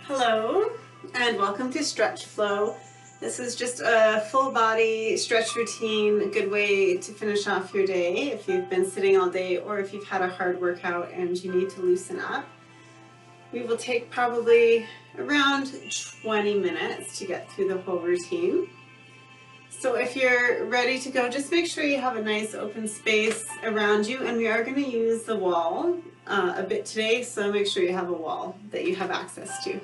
Hello and welcome to Stretch Flow. This is just a full body stretch routine, a good way to finish off your day if you've been sitting all day or if you've had a hard workout and you need to loosen up. We will take probably around 20 minutes to get through the whole routine. So if you're ready to go, just make sure you have a nice open space around you, and we are going to use the wall a bit today, so make sure you have a wall that you have access to.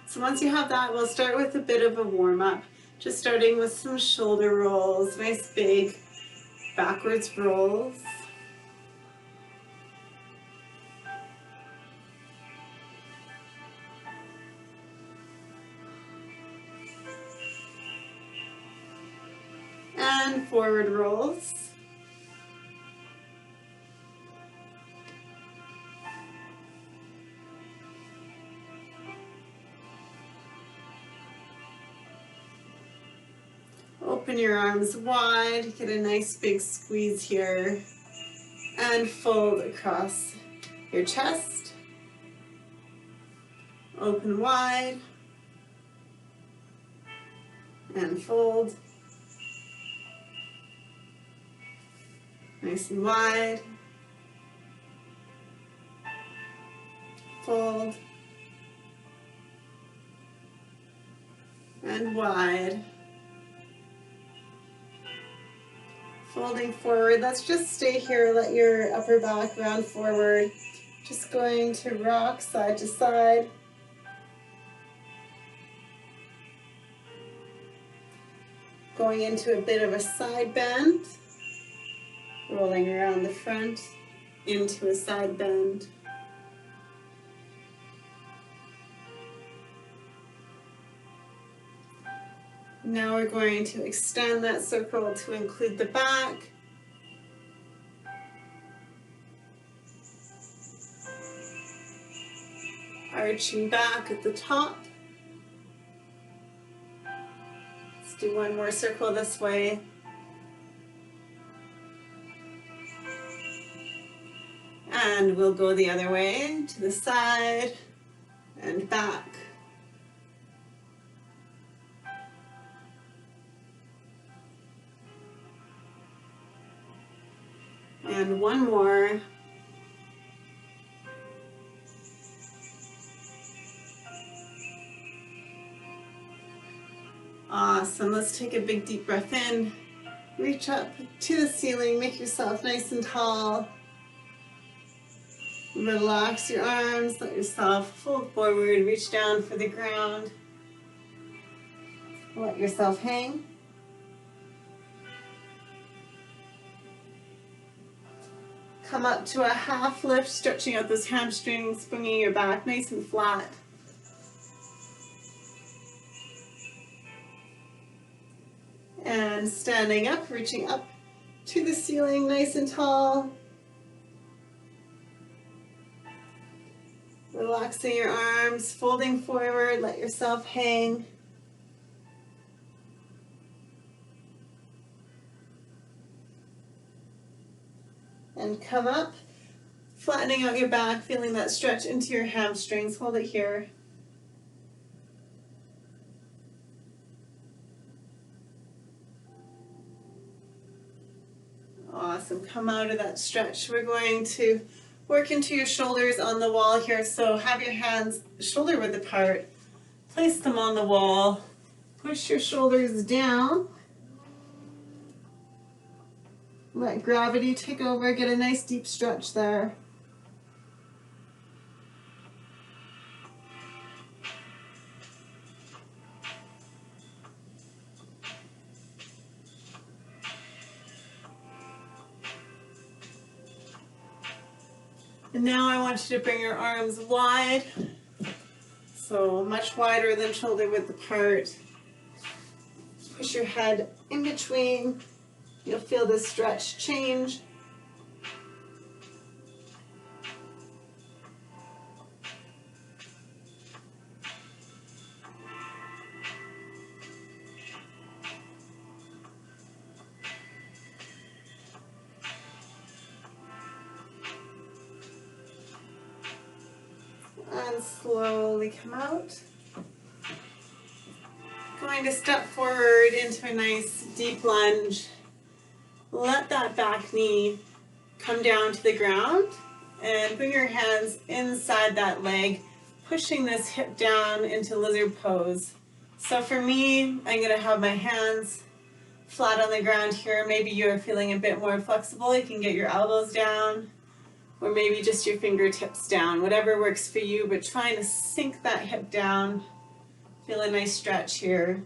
So once you have that, we'll start with a bit of a warm-up, just starting with some shoulder rolls, nice big backwards rolls. And forward rolls. Open your arms wide, get a nice big squeeze here, and fold across your chest. Open wide, and fold. Nice and wide. Fold. And wide. Folding forward. Let's just stay here, let your upper back round forward. Just going to rock side to side. Going into a bit of a side bend. Rolling around the front into a side bend. Now we're going to extend that circle to include the back. Arching back at the top. Let's do one more circle this way. And we'll go the other way, to the side and back. And one more. Awesome. Let's take a big deep breath in. Reach up to the ceiling. Make yourself nice and tall. Relax your arms. Let yourself fold forward. Reach down for the ground. Let yourself hang. Come up to a half lift, stretching out those hamstrings, bringing your back nice and flat. And standing up, reaching up to the ceiling, nice and tall. Relaxing your arms, folding forward, let yourself hang. And come up, flattening out your back, feeling that stretch into your hamstrings. Hold it here. Awesome. Come out of that stretch. We're going to work into your shoulders on the wall here. So have your hands shoulder width apart. Place them on the wall. Push your shoulders down. Let gravity take over. Get a nice deep stretch there. And now I want you to bring your arms wide. So much wider than shoulder width apart. Push your head in between. You'll feel this stretch change. And slowly come out. Going to step forward into a nice deep lunge. Let that back knee come down to the ground and bring your hands inside that leg, pushing this hip down into lizard pose. So for me, I'm going to have my hands flat on the ground here. Maybe you're feeling a bit more flexible. You can get your elbows down or maybe just your fingertips down, whatever works for you, but trying to sink that hip down. Feel a nice stretch here.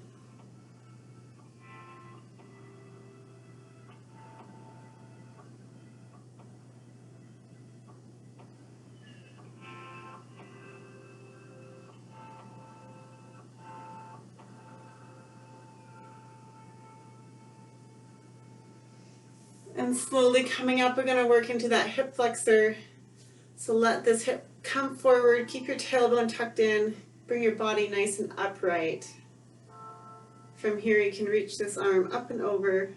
And slowly coming up, we're going to work into that hip flexor. So let this hip come forward, keep your tailbone tucked in, bring your body nice and upright. From here you can reach this arm up and over.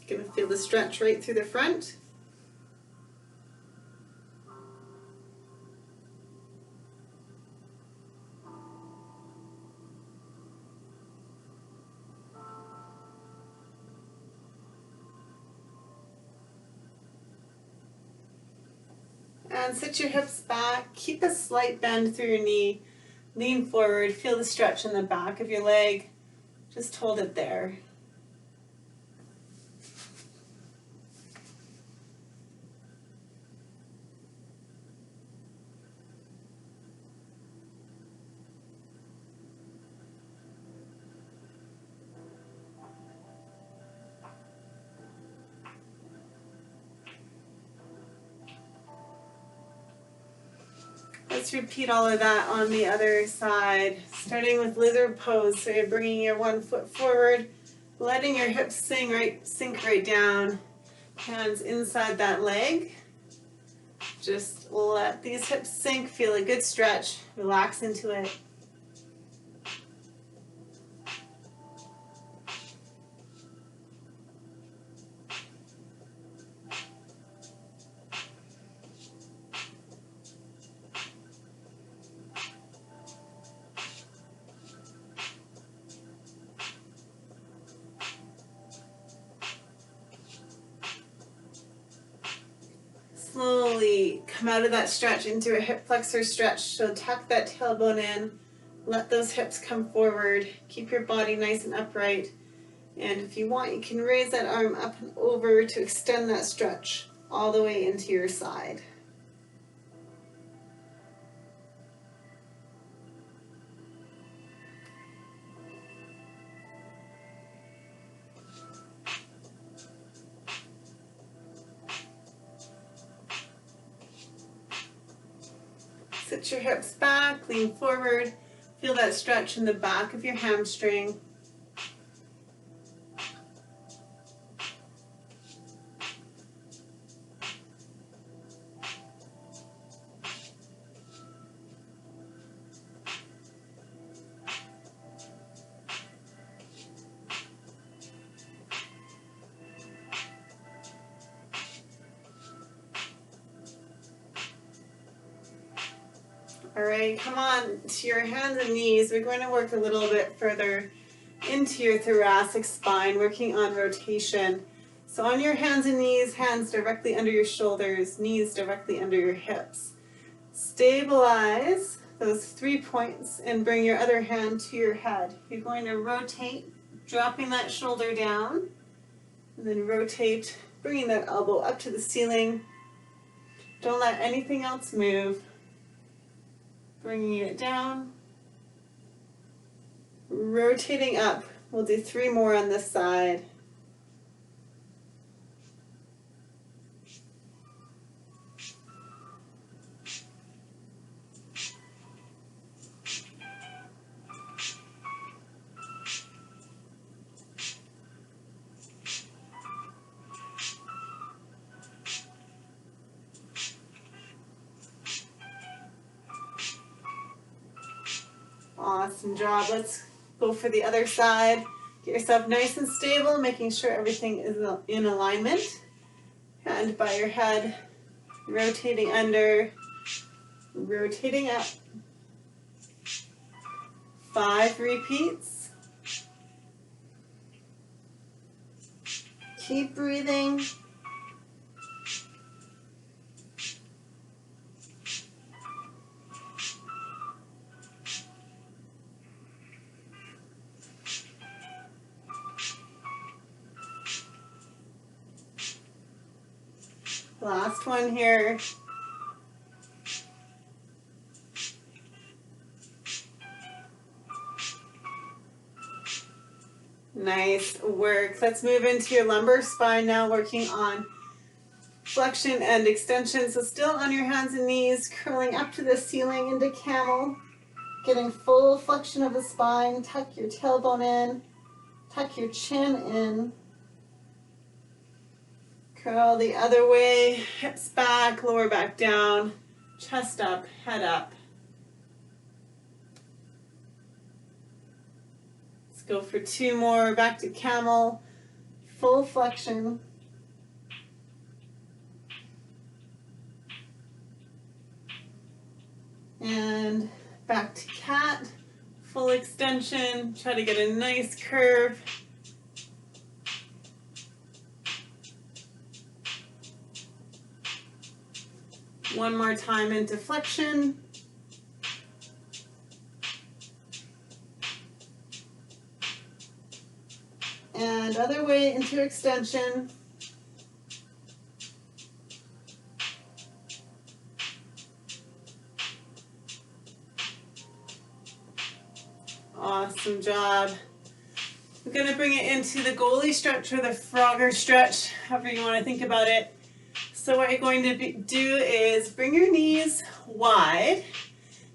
You're going to feel the stretch right through the front. And sit your hips back, keep a slight bend through your knee, lean forward, feel the stretch in the back of your leg, just hold it there. Let's repeat all of that on the other side, starting with lizard pose. So you're bringing your one foot forward, letting your hips sink right down, hands inside that leg. Just let these hips sink, feel a good stretch, relax into it. Slowly come out of that stretch into a hip flexor stretch. So tuck that tailbone in, let those hips come forward, keep your body nice and upright. And if you want, you can raise that arm up and over to extend that stretch all the way into your side. Sit your hips back, lean forward, feel that stretch in the back of your hamstring. All right, come on to your hands and knees. We're going to work a little bit further into your thoracic spine, working on rotation. So on your hands and knees, hands directly under your shoulders, knees directly under your hips. Stabilize those 3 points and bring your other hand to your head. You're going to rotate, dropping that shoulder down, and then rotate, bringing that elbow up to the ceiling. Don't let anything else move. Bringing it down, rotating up. We'll do 3 more on this side. Awesome job. Let's go for the other side. Get yourself nice and stable, making sure everything is in alignment. Hand by your head, rotating under, rotating up. 5 repeats. Keep breathing. Last one here. Nice work. Let's move into your lumbar spine now, working on flexion and extension. So still on your hands and knees, curling up to the ceiling into camel, getting full flexion of the spine. Tuck your tailbone in, tuck your chin in. Curl the other way, hips back, lower back down, chest up, head up. Let's go for 2 more, back to camel, full flexion. And back to cat, full extension, try to get a nice curve. One more time into flexion. And other way into extension. Awesome job. We're going to bring it into the goalie stretch or the Frogger stretch, however you want to think about it. So what you're going to do is bring your knees wide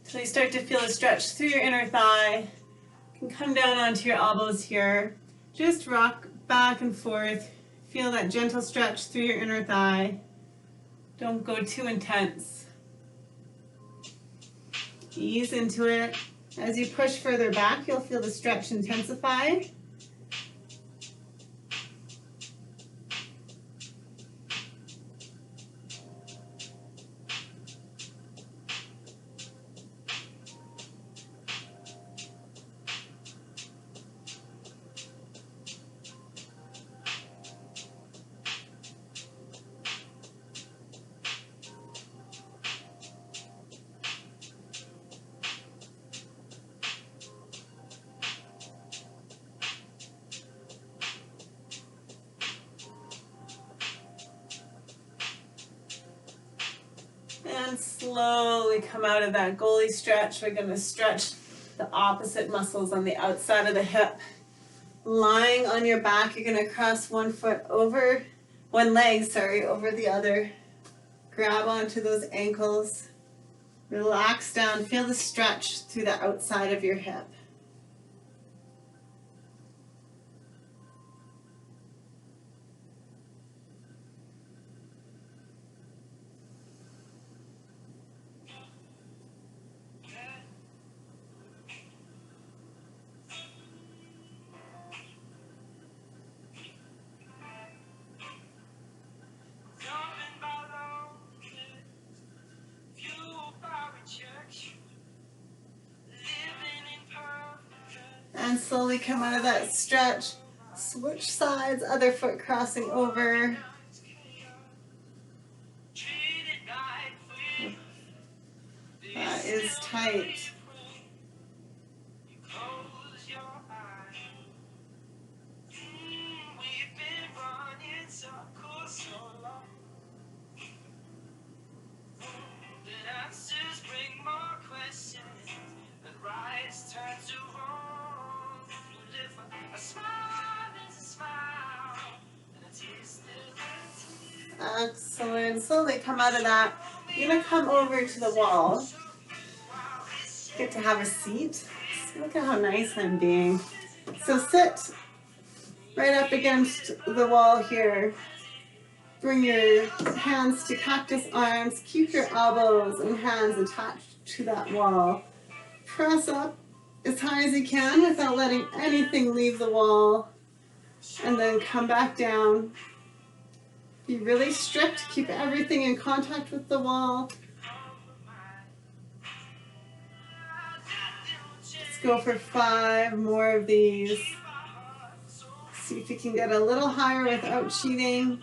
until you start to feel a stretch through your inner thigh. You can come down onto your elbows here. Just rock back and forth. Feel that gentle stretch through your inner thigh. Don't go too intense. Ease into it. As you push further back, you'll feel the stretch intensify. And slowly come out of that goalie stretch. We're going to stretch the opposite muscles on the outside of the hip. Lying on your back, you're going to cross one leg over the other. Grab onto those ankles. Relax down. Feel the stretch through the outside of your hip. And slowly come out of that stretch. Switch sides, other foot crossing over. That is tight. Excellent. Slowly come out of that. You're going to come over to the wall. Get to have a seat. Look at how nice I'm being. So sit right up against the wall here. Bring your hands to cactus arms. Keep your elbows and hands attached to that wall. Press up as high as you can without letting anything leave the wall. And then come back down. Be really strict. Keep everything in contact with the wall. Just go for 5 more of these. See if you can get a little higher without cheating.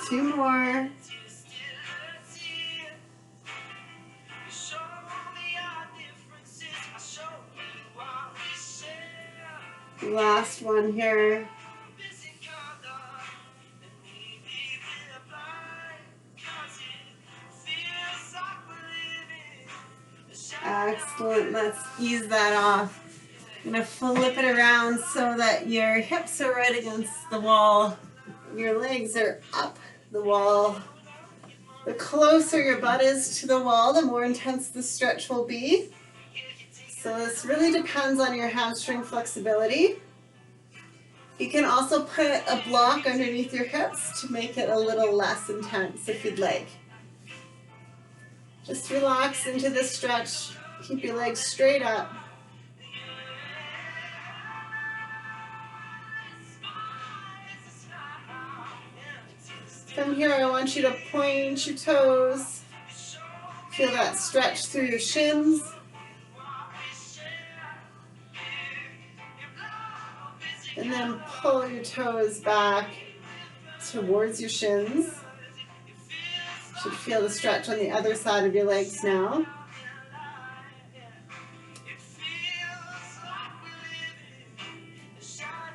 Two more. Last one here. Excellent. Let's ease that off. I'm going to flip it around so that your hips are right against the wall. Your legs are up the wall. The closer your butt is to the wall, the more intense the stretch will be. So this really depends on your hamstring flexibility. You can also put a block underneath your hips to make it a little less intense if you'd like. Just relax into this stretch. Keep your legs straight up. From here, I want you to point your toes. Feel that stretch through your shins. And then pull your toes back towards your shins. You should feel the stretch on the other side of your legs now.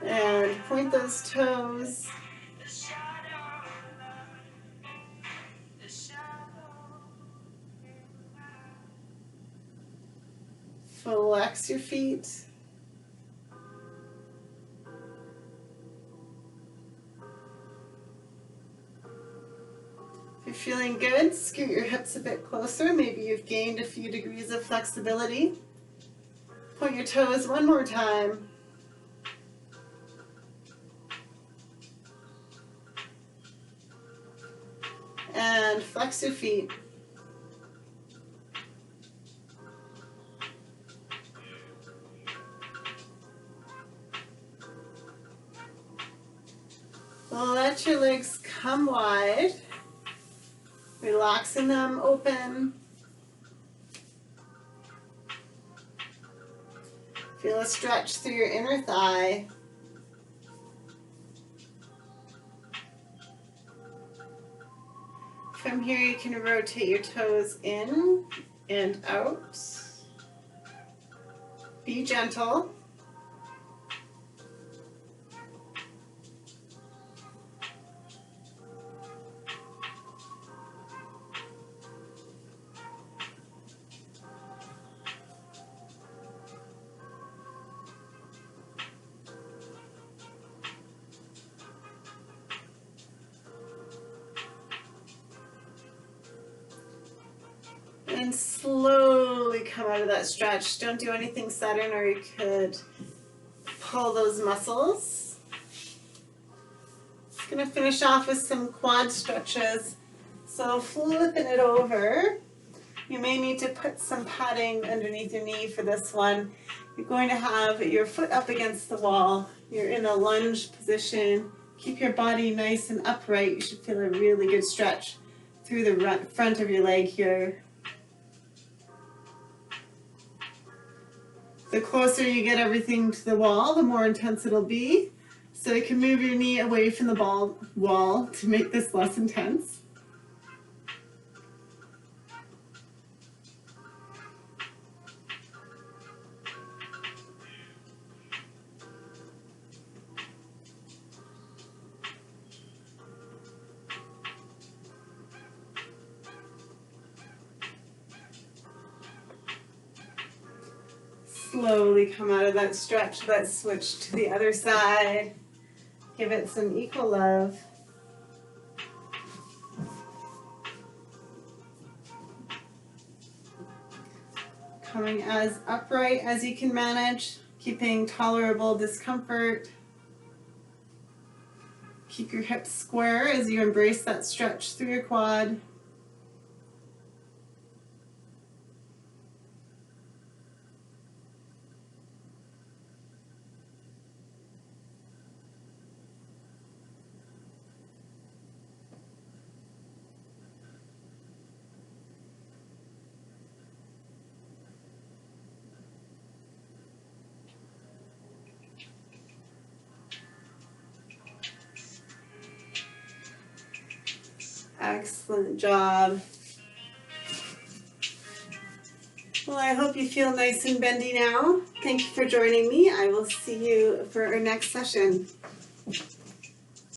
And point those toes. Flex your feet. If you're feeling good, scoot your hips a bit closer. Maybe you've gained a few degrees of flexibility. Point your toes one more time. And flex your feet. Let your legs come wide, relaxing them open. Feel a stretch through your inner thigh. From here you can rotate your toes in and out. Be gentle. And slowly come out of that stretch. Don't do anything sudden or you could pull those muscles. Just going to finish off with some quad stretches. So flipping it over, you may need to put some padding underneath your knee for this one. You're going to have your foot up against the wall. You're in a lunge position. Keep your body nice and upright. You should feel a really good stretch through the front of your leg here. The closer you get everything to the wall, the more intense it'll be. So you can move your knee away from the wall to make this less intense. Slowly come out of that stretch. Let's switch to the other side. Give it some equal love. Coming as upright as you can manage, keeping tolerable discomfort. Keep your hips square as you embrace that stretch through your quad. Excellent job. Well, I hope you feel nice and bendy now. Thank you for joining me. I will see you for our next session.